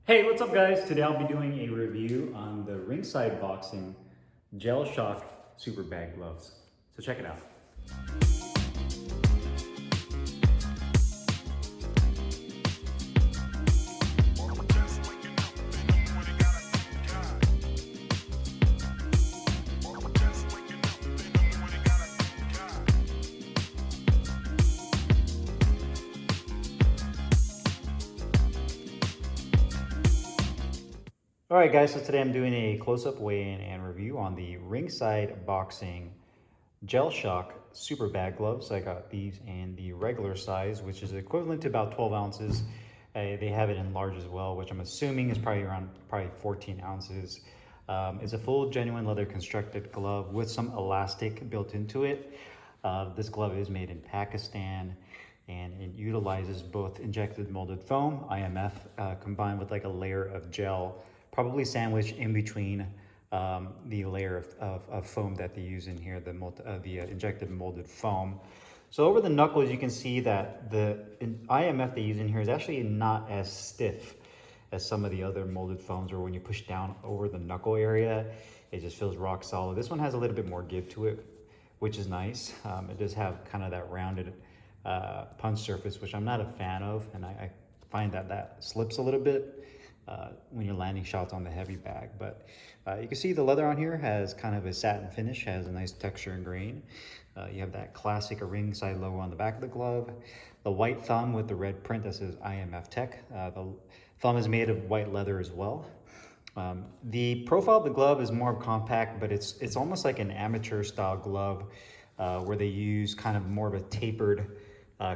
Hey, what's up guys? Today I'll be doing a review on the Ringside Boxing Gel Shock Super Bag Gloves. So check it out. All right guys, so today I'm doing a close-up weigh-in and review on the Ringside Boxing Gel Shock Super Bag Gloves. I got these in the regular size, which is equivalent to about 12 ounces. They have it in large as well, which I'm assuming is probably around 14 ounces. It's a full genuine leather constructed glove with some elastic built into it. This glove is made in Pakistan and it utilizes both injected molded foam, IMF, combined with like a layer of gel, probably sandwiched in between the layer of foam that they use in here, the injected molded foam. So over the knuckles, you can see that the IMF they use in here is actually not as stiff as some of the other molded foams, or when you push down over the knuckle area, it just feels rock solid. This one has a little bit more give to it, which is nice. It does have kind of that rounded punch surface, which I'm not a fan of, and I find that slips a little bit when you're landing shots on the heavy bag. But you can see the leather on here has kind of a satin finish, has a nice texture and grain. You have that classic Ringside logo on the back of the glove, the white thumb with the red print that says IMF Tech. The thumb is made of white leather as well. The profile of the glove is more compact, but it's almost like an amateur style glove where they use kind of more of a tapered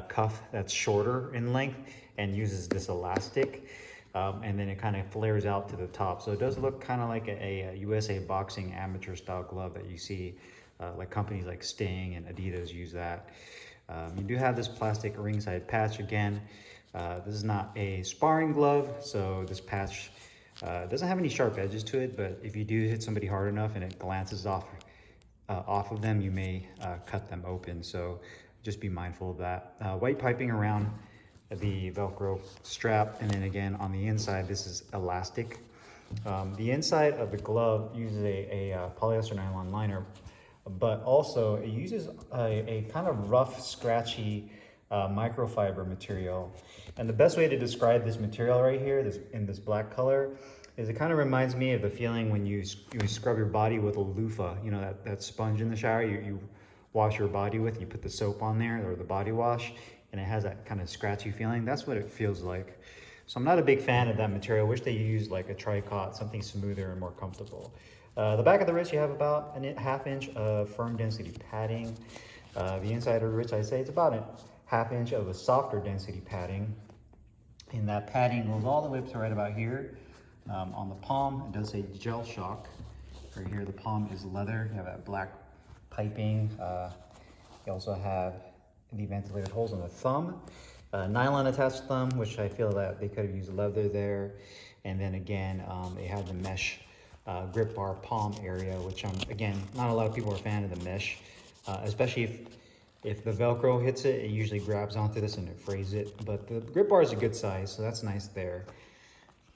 cuff that's shorter in length and uses this elastic. And then it kind of flares out to the top. So it does look kind of like a USA Boxing amateur style glove that you see like companies like Sting and Adidas use that. You do have this plastic ringside patch again. This is not a sparring glove, so this patch doesn't have any sharp edges to it, but if you do hit somebody hard enough and it glances off of them, you may cut them open. So just be mindful of that. White piping around the Velcro strap, and then again on the inside this is elastic. The inside of the glove uses a polyester nylon liner, but also it uses a kind of rough, scratchy microfiber material. And the best way to describe this material right here, in this black color, is it kind of reminds me of the feeling when you scrub your body with a loofah, you know, that sponge in the shower you wash your body with, you put the soap on there, or the body wash, and it has that kind of scratchy feeling. That's what it feels like. So I'm not a big fan of that material. Wish they used like a tricot, something smoother and more comfortable. The back of the wrist, you have about a ½ inch of firm density padding. The inside of the wrist, I'd say it's about a ½ inch of a softer density padding. And that padding goes all the way up to right about here. On the palm, it does say Gel Shock. Right here, the palm is leather. You have that black piping. You also have the ventilated holes on the thumb, nylon attached thumb, which I feel that they could have used leather there. And then again, they have the mesh grip bar palm area, which again, not a lot of people are a fan of the mesh, especially if the Velcro hits it, it usually grabs onto this and it frays it. But the grip bar is a good size, so that's nice there.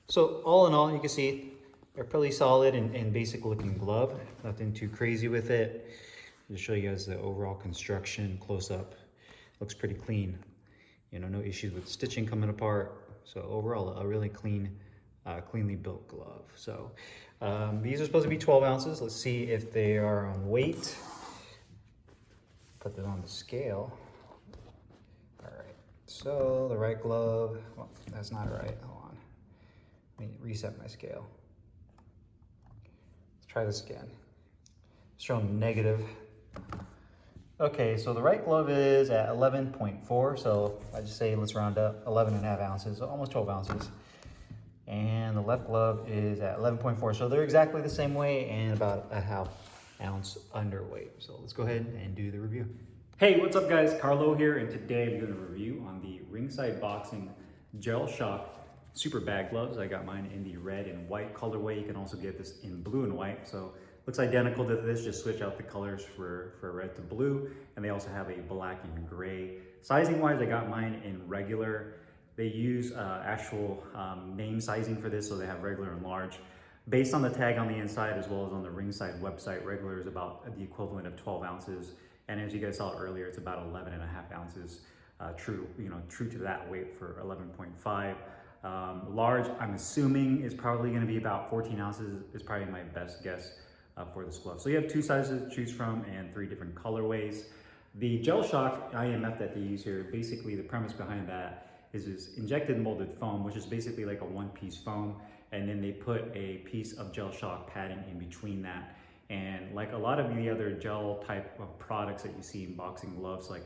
So all in all, you can see they're pretty solid and basic looking glove. Nothing too crazy with it. Just show you guys the overall construction close up. Looks pretty clean. You know, no issues with stitching coming apart. So overall, a really cleanly built glove. So these are supposed to be 12 ounces. Let's see if they are on weight. Put them on the scale. All right, so the right glove, well, that's not right, hold on. Let me reset my scale. Let's try this again. It's showing negative. Okay, so the right glove is at 11.4, so I just say let's round up 11.5 ounces, so almost 12 ounces. And the left glove is at 11.4, so they're exactly the same weight and about a ½ ounce underweight. So let's go ahead and do the review. Hey, what's up guys? Carlo here, and today I'm doing a review on the Ringside Boxing Gel Shock Super Bag Gloves. I got mine in the red and white colorway. You can also get this in blue and white, so looks identical to this, just switch out the colors for red to blue. And they also have a black and gray. Sizing wise, I got mine in regular They use actual name sizing for this, so they have regular and large. Based on the tag on the inside as well as on the Ringside website, regular is about the equivalent of 12 ounces. And as you guys saw earlier, it's about 11 and a half ounces, true to that weight for 11.5. Large, I'm assuming, is probably going to be about 14 ounces, is probably my best guess for this glove. So you have two sizes to choose from and 3 different colorways. The Gel Shock IMF that they use here, basically the premise behind that is this injected molded foam, which is basically like a one-piece foam, and then they put a piece of Gel Shock padding in between that. And like a lot of the other gel type of products that you see in boxing gloves, like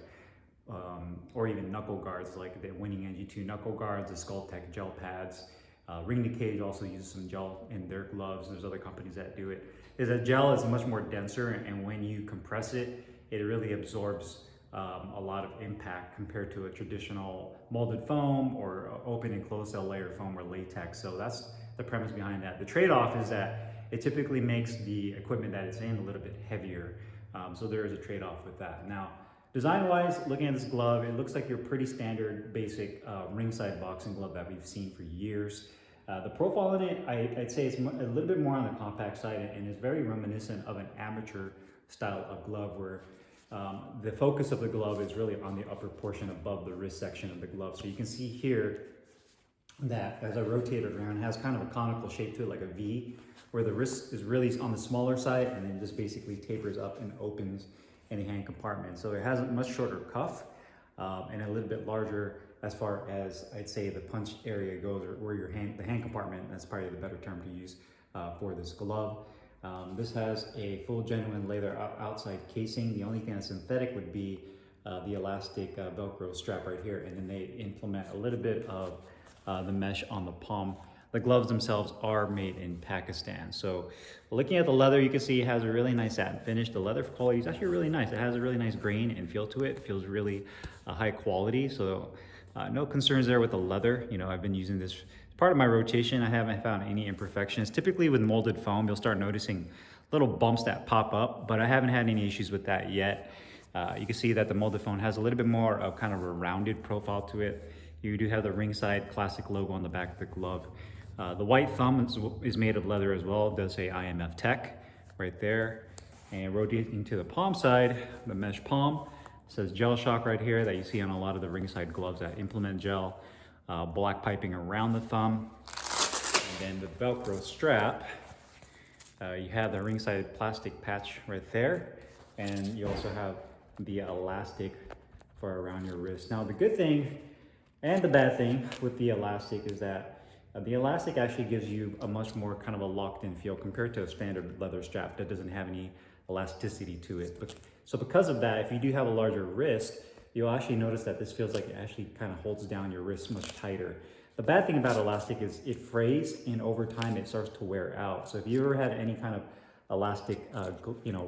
or even knuckle guards, like the Winning NG2 knuckle guards, the Skulltech gel pads. Ring to Cage also uses some gel in their gloves. There's other companies that do it. Is that gel is much more denser, and when you compress it, it really absorbs a lot of impact compared to a traditional molded foam or open and closed cell layer foam or latex. So that's the premise behind that. The trade-off is that it typically makes the equipment that it's in a little bit heavier. So there is a trade-off with that. Now, design-wise, looking at this glove, it looks like your pretty standard, basic Ringside boxing glove that we've seen for years. The profile in it, I'd say it's a little bit more on the compact side, and is very reminiscent of an amateur style of glove where the focus of the glove is really on the upper portion above the wrist section of the glove. So you can see here that as I rotate it around, it has kind of a conical shape to it, like a V, where the wrist is really on the smaller side and then just basically tapers up and opens in the hand compartment. So it has a much shorter cuff and a little bit larger as far as I'd say the punch area goes, or where the hand compartment, that's probably the better term to use for this glove. This has a full genuine leather outside casing. The only thing that's synthetic would be the elastic Velcro strap right here, and then they implement a little bit of the mesh on the palm. The gloves themselves are made in Pakistan. So looking at the leather, you can see it has a really nice satin finish. The leather quality is actually really nice. It has a really nice grain and feel to it. It feels really high quality. So no concerns there with the leather. You know, I've been using this part of my rotation. I haven't found any imperfections. Typically with molded foam, you'll start noticing little bumps that pop up, but I haven't had any issues with that yet. You can see that the molded foam has a little bit more of kind of a rounded profile to it. You do have the Ringside classic logo on the back of the glove. The white thumb is made of leather as well. It does say IMF Tech right there. And rotating to the palm side, the mesh palm, says Gel Shock right here that you see on a lot of the Ringside gloves that implement gel. Black piping around the thumb. And then the Velcro strap, you have the Ringside plastic patch right there. And you also have the elastic for around your wrist. Now the good thing and the bad thing with the elastic is that the elastic actually gives you a much more kind of a locked in feel compared to a standard leather strap that doesn't have any elasticity to it. So because of that, if you do have a larger wrist, you'll actually notice that this feels like it actually kind of holds down your wrist much tighter. The bad thing about elastic is it frays, and over time it starts to wear out. So if you ever had any kind of elastic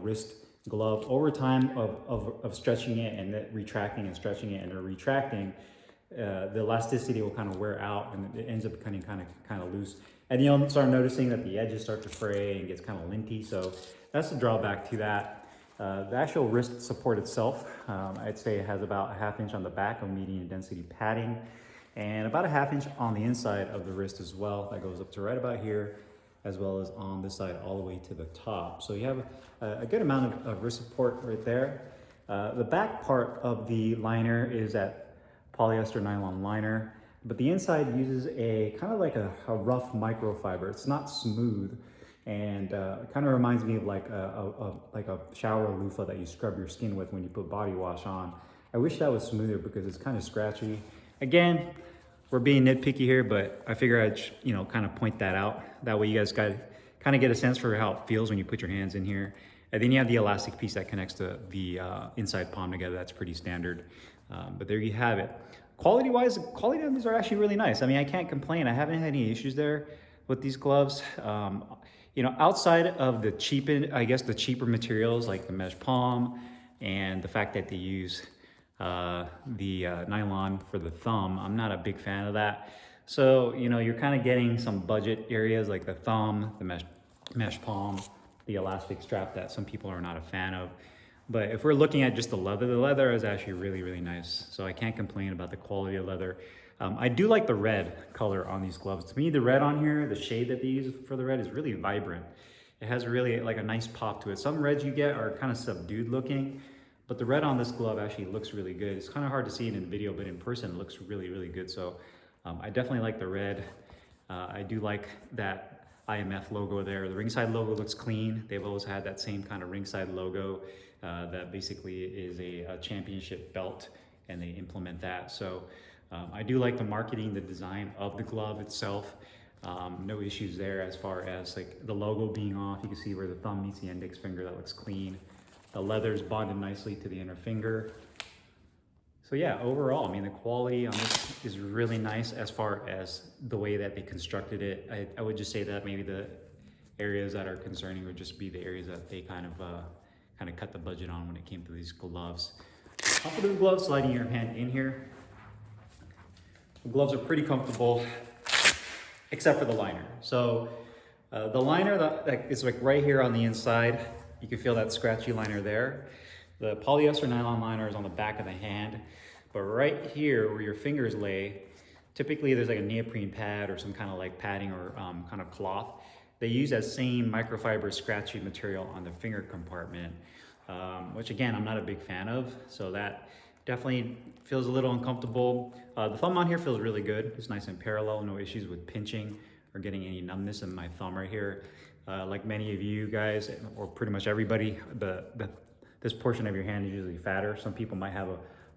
wrist glove, over time of stretching it and then retracting and stretching it and then retracting, the elasticity will kind of wear out and it ends up becoming kind of loose. And you'll start noticing that the edges start to fray and gets kind of linty. So that's the drawback to that. The actual wrist support itself, I'd say it has about a 1/2 inch on the back of medium density padding and about a 1/2 inch on the inside of the wrist as well. That goes up to right about here, as well as on this side all the way to the top. So you have a good amount of wrist support right there. The back part of the liner is that polyester nylon liner, but the inside uses a kind of like a rough microfiber. It's not smooth, and it kind of reminds me of like a shower loofah that you scrub your skin with when you put body wash on. I wish that was smoother because it's kind of scratchy. Again, we're being nitpicky here, but I figure I'd kind of point that out. That way you guys kind of get a sense for how it feels when you put your hands in here. And then you have the elastic piece that connects the inside palm together. That's pretty standard. But there you have it. Quality-wise, the quality of these are actually really nice. I mean, I can't complain. I haven't had any issues there with these gloves. Outside of the cheaper materials like the mesh palm and the fact that they use the nylon for the thumb, I'm not a big fan of that. So, you're kind of getting some budget areas like the thumb, the mesh palm, the elastic strap that some people are not a fan of. But if we're looking at just the leather is actually really, really nice. So I can't complain about the quality of leather. I do like the red color on these gloves. To me, the red on here, the shade that they use for the red is really vibrant. It has really like a nice pop to it. Some reds you get are kind of subdued looking, but the red on this glove actually looks really good. It's kind of hard to see it in the video, but in person it looks really, really good. So I definitely like the red. I do like that IMF logo there. The Ringside logo looks clean. They've always had that same kind of Ringside logo that basically is a championship belt, and they implement that. So I do like the marketing, the design of the glove itself. No issues there as far as like the logo being off. You can see where the thumb meets the index finger. That looks clean. The leather's bonded nicely to the inner finger. So yeah, overall, I mean, the quality on this is really nice as far as the way that they constructed it. I would just say that maybe the areas that are concerning would just be the areas that they kind of cut the budget on when it came to these gloves. Off of the glove, sliding your hand in here. The gloves are pretty comfortable, except for the liner. So the liner that is like right here on the inside, you can feel that scratchy liner there. The polyester nylon liner is on the back of the hand, but right here where your fingers lay, typically there's like a neoprene pad or some kind of like padding or kind of cloth. They use that same microfiber scratchy material on the finger compartment, which again, I'm not a big fan of. So that definitely feels a little uncomfortable. The thumb on here feels really good. It's nice and parallel, no issues with pinching or getting any numbness in my thumb right here. Like many of you guys, or pretty much everybody, this portion of your hand is usually fatter. Some people might have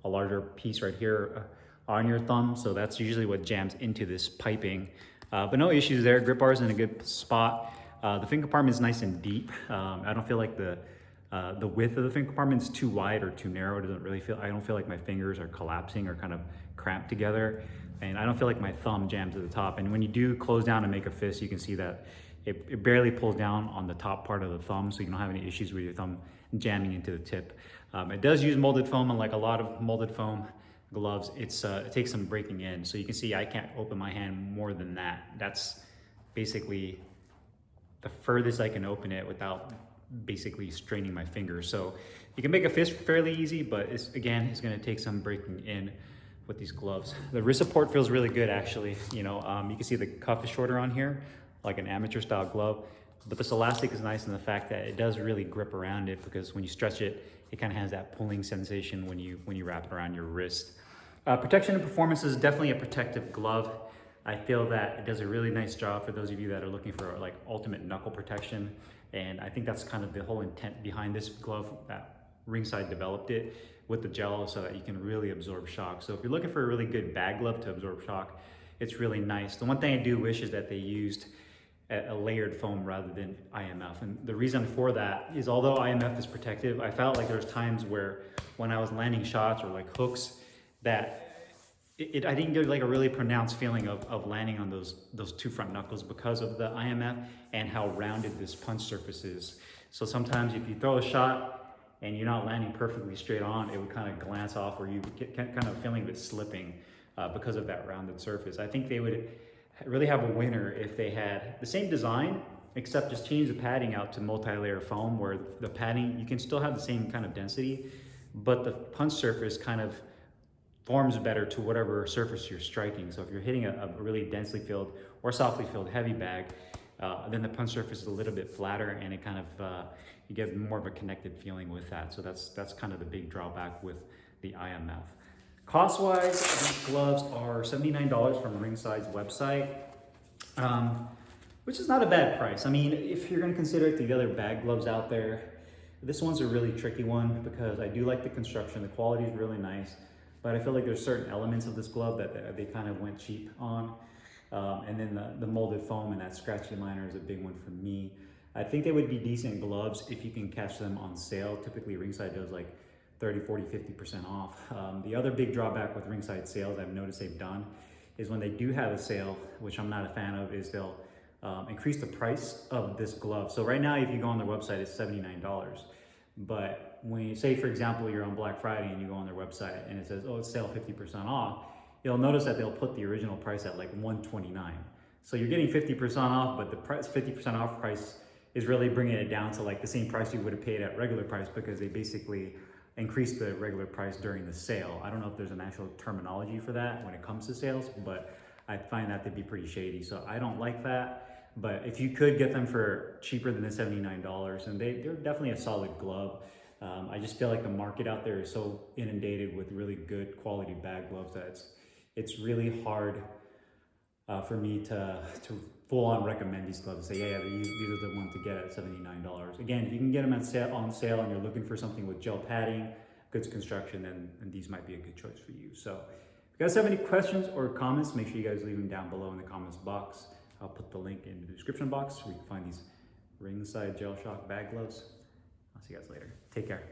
a larger piece right here on your thumb, so that's usually what jams into this piping. But no issues there. Grip bar is in a good spot. The finger compartment is nice and deep. I don't feel like the width of the finger compartment is too wide or too narrow. It doesn't really feel, I don't feel like my fingers are collapsing or kind of cramped together. And I don't feel like my thumb jams to the top. And when you do close down and make a fist, you can see that it barely pulls down on the top part of the thumb, so you don't have any issues with your thumb jamming into the tip. It does use molded foam, and like a lot of molded foam gloves, it takes some breaking in. So you can see I can't open my hand more than that. That's basically the furthest I can open it without basically straining my fingers. So you can make a fist fairly easy, but it's gonna take some breaking in with these gloves. The wrist support feels really good actually. You can see the cuff is shorter on here, like an amateur style glove, but this elastic is nice in the fact that it does really grip around it, because when you stretch it, it kind of has that pulling sensation when you wrap it around your wrist. Protection and performance is definitely a protective glove. I feel that it does a really nice job for those of you that are looking for like ultimate knuckle protection. And I think that's kind of the whole intent behind this glove, that Ringside developed it with the gel so that you can really absorb shock. So if you're looking for a really good bag glove to absorb shock, it's really nice. The one thing I do wish is that they used a layered foam rather than IMF. And the reason for that is, although IMF is protective, I felt like there's times where when I was landing shots or like hooks, that I didn't get like a really pronounced feeling of landing on those two front knuckles because of the IMF and how rounded this punch surface is. So sometimes if you throw a shot and you're not landing perfectly straight on, it would kind of glance off, or you get kind of feeling of it slipping because of that rounded surface. I think they would really have a winner if they had the same design, except just change the padding out to multi-layer foam, where the padding, you can still have the same kind of density, but the punch surface kind of forms better to whatever surface you're striking. So if you're hitting a really densely filled or softly filled heavy bag, then the punch surface is a little bit flatter, and it kind of, you get more of a connected feeling with that. So that's kind of the big drawback with the IMF. Cost-wise, these gloves are $79 from Ringside's website, which is not a bad price. I mean, if you're gonna consider it the other bag gloves out there, this one's a really tricky one, because I do like the construction, the quality is really nice, but I feel like there's certain elements of this glove that they kind of went cheap on. And then the molded foam and that scratchy liner is a big one for me. I think they would be decent gloves if you can catch them on sale. Typically Ringside does like 30, 40, 50% off. The other big drawback with Ringside sales I've noticed they've done is when they do have a sale, which I'm not a fan of, is they'll increase the price of this glove. So right now, if you go on their website, it's $79. But when you say, for example, you're on Black Friday and you go on their website and it says, oh, it's sale 50% off, you'll notice that they'll put the original price at like $129. So you're getting 50% off, but the price 50% off price is really bringing it down to like the same price you would have paid at regular price, because they basically increase the regular price during the sale. I don't know if there's an actual terminology for that when it comes to sales, but I find that to be pretty shady. So I don't like that. But if you could get them for cheaper than the $79, and they're definitely a solid glove. I just feel like the market out there is so inundated with really good quality bag gloves that it's really hard for me to full on recommend these gloves and say, yeah, these are the ones to get at $79. Again, if you can get them on sale and you're looking for something with gel padding, goods construction, then these might be a good choice for you. So if you guys have any questions or comments, make sure you guys leave them down below in the comments box. I'll put the link in the description box where you can find these Ringside Gel Shock bag gloves. I'll see you guys later. Take care.